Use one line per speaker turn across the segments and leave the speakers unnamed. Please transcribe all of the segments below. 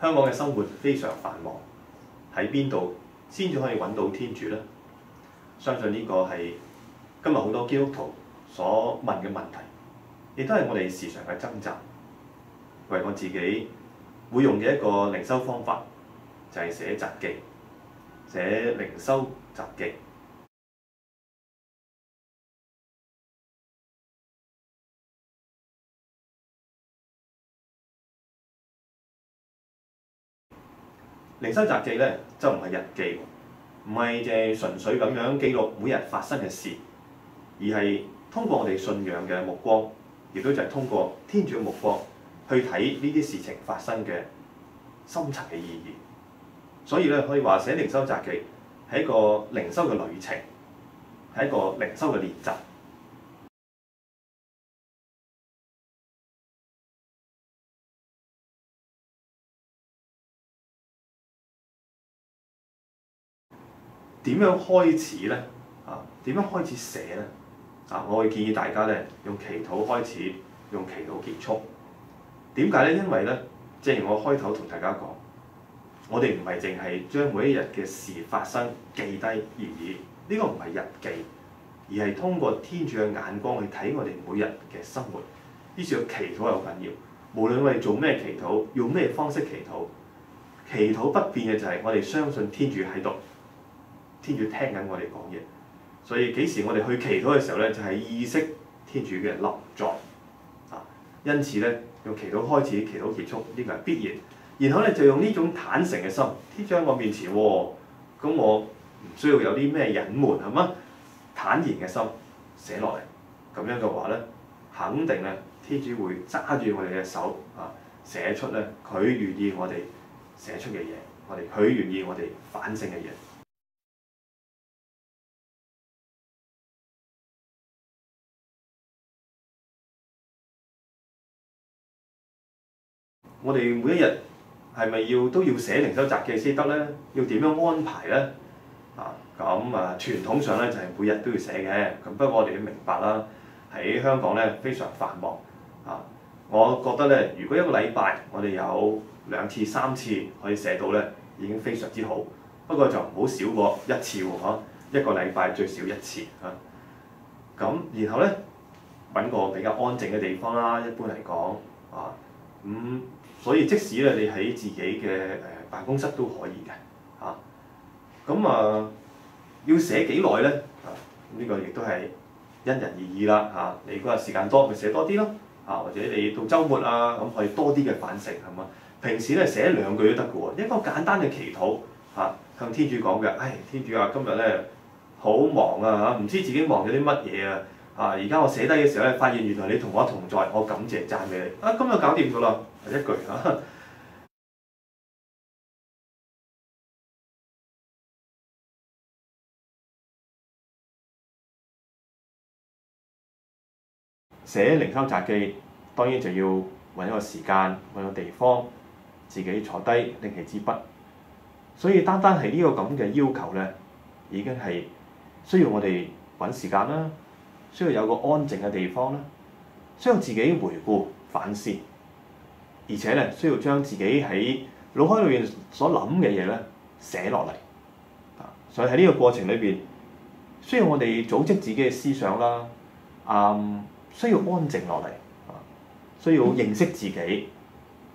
香港嘅生活非常繁忙，喺邊度先至可以揾到天主呢？相信呢個係今日好多基督徒所問嘅問題，亦都係我哋時常嘅掙扎。為我自己會用嘅一個靈修方法，就係寫札記，寫靈修札記。靈修札記咧就唔係日記，唔係淨係純粹咁樣記錄每日發生嘅事，而係通過我哋信仰嘅目光，亦都就係通過天主嘅目光去睇呢啲事情發生嘅深層嘅意義。所以咧可以話寫靈修札記係一個靈修嘅旅程，係一個靈修嘅練習。點樣開始呢？點樣開始寫呢？我會建議大家咧用祈禱開始，用祈禱結束。點解呢？因為咧，正如我開頭同大家講，我哋唔係淨係將每一日嘅事發生記低而已。呢個唔係日記，而係通過天主嘅眼光去睇我哋每日嘅生活。於是個祈禱係好緊要。無論我哋做咩祈禱，用咩方式祈禱，祈禱不變嘅就係我哋相信天主喺度。天主聽緊我哋講嘢，所以幾時我哋去祈禱嘅時候咧，就係意識天主嘅臨在因此咧，用祈禱開始，祈禱結束，呢個係必然。然後咧就用呢種坦誠嘅心，天主喺我面前喎，咁我唔需要有啲咩隱瞞係嘛？坦然嘅心寫落嚟，咁樣嘅話咧，肯定咧天主會揸住我哋嘅手寫出咧佢願意我哋寫出嘅嘢，佢願意我哋反省嘅嘢。我哋每一日係咪都要寫靈修札記先得呢？要點樣安排呢？傳統上咧就係每日都要寫嘅。咁不過我哋要明白啦，喺香港咧非常繁忙我覺得咧，如果一個禮拜我哋有2次3次可以寫到咧，已經非常之好。不過就唔好少過1次喎，一個禮拜最少1次咁然後咧揾個比較安靜嘅地方啦。一般嚟講所以即使咧你喺自己嘅辦公室都可以嘅要寫幾耐咧？呢個亦都係因人而異啦你嗰日時間多咪寫多啲咯或者你到週末咁可以多啲嘅反省係嘛？平時咧寫2句都得嘅喎，一個簡單嘅祈禱向天主講嘅，天主今日咧好忙唔知自己忙咗啲乜嘢而家我寫低嘅時候咧，發現原來你同我同在，我感謝讚美你咁就搞掂咗啦，一句寫靈修札記當然就要揾一個時間，揾個地方，自己坐低拎起支筆。所以單係呢個咁嘅要求咧，已經係需要我哋揾時間啦，需要有個安靜嘅地方啦，需要自己回顧反思，而且咧需要將自己喺腦海裏面所諗嘅嘢咧寫落嚟。所以喺呢個過程裏邊，需要我哋組織自己嘅思想啦，需要安靜落嚟，需要認識自己，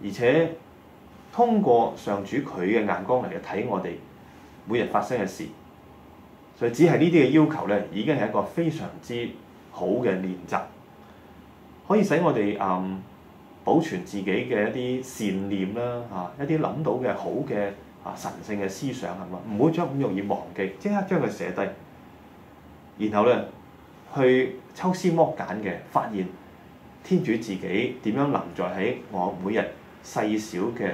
而且通過上主佢嘅眼光嚟睇我哋每日發生嘅事。所以只係呢啲嘅要求咧，已經係一個非常之好嘅練習，可以使我哋保存自己嘅一啲善念啦一啲諗到嘅好嘅神聖嘅思想係嘛，唔好將咁容易忘記，即刻將佢寫低，然後咧去抽絲剝繭嘅發現天主自己點樣臨在喺我每日細小嘅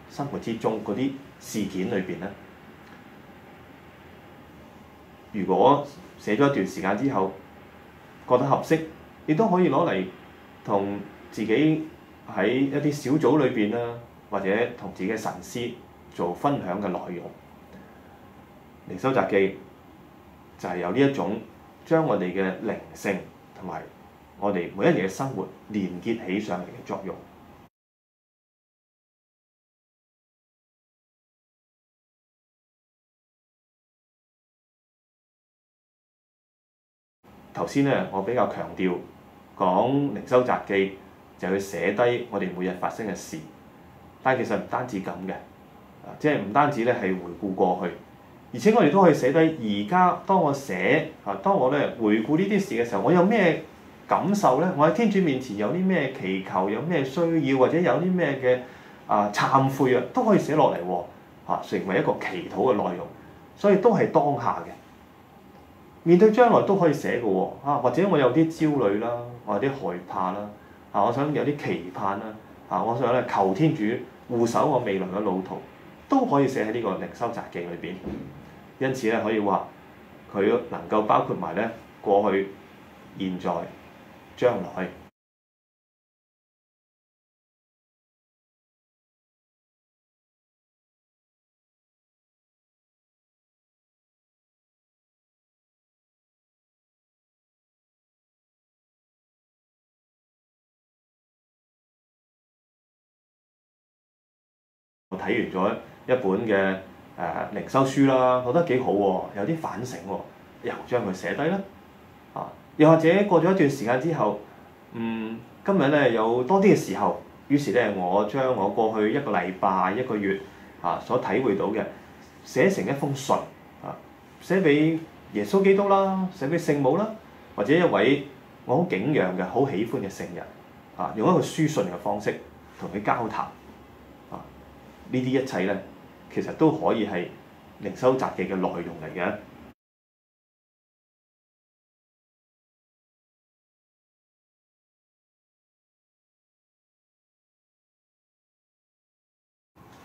生活之中嗰啲事件裏邊咧。如果寫咗一段時間之後覺得合適，亦都可以攞嚟同自己喺一啲小組裏邊啦，或者同自己嘅神師做分享嘅內容。靈修札記就係有呢一種將我哋嘅靈性同埋我哋每一日嘅生活連結起上嚟嘅作用。頭先咧，我比較強調講靈修札記就去寫低我哋每日發生嘅事，但係其實唔單止咁嘅，即係唔單止咧係回顧過去，而且我哋都可以寫低而家當我寫當我咧回顧呢啲事嘅時候，我有咩感受咧？我喺天主面前有啲咩祈求，有咩需要，或者有啲咩嘅懺悔啊，都可以寫落嚟喎，成為一個祈禱嘅內容，所以都係當下嘅。面對將來都可以寫嘅喎，或者我有啲焦慮啦，我有啲害怕啦，我想有啲期盼啦，我想咧求天主護守我未來嘅路途，都可以寫喺呢個靈修札記裏邊。因此咧，可以話佢能夠包括埋咧過去、現在、將來。我睇完咗一本嘅靈修書啦，覺得幾好喎，有啲反省喎，又將佢寫低啦。又或者過咗一段時間之後，今日咧有多啲嘅時候，於是咧我將我過去一個禮拜、一個月所體會到嘅寫成一封信寫俾耶穌基督啦，寫俾聖母啦，或者一位我好敬仰嘅、好喜歡嘅聖人用一個書信嘅方式同佢交談。呢啲一切咧，其實都可以係靈修札記嘅內容嚟嘅。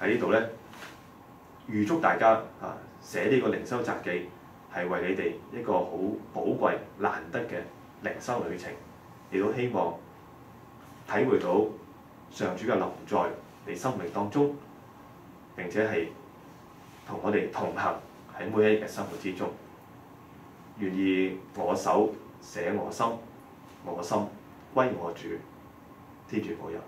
喺呢度咧，預祝大家寫呢個靈修札記係為你哋一個好寶貴難得嘅靈修旅程，亦都希望體會到上主嘅臨在你生命當中。並且係同我哋同行喺每一日嘅生活之中，願意我手寫我心，我心歸我主，天主保佑。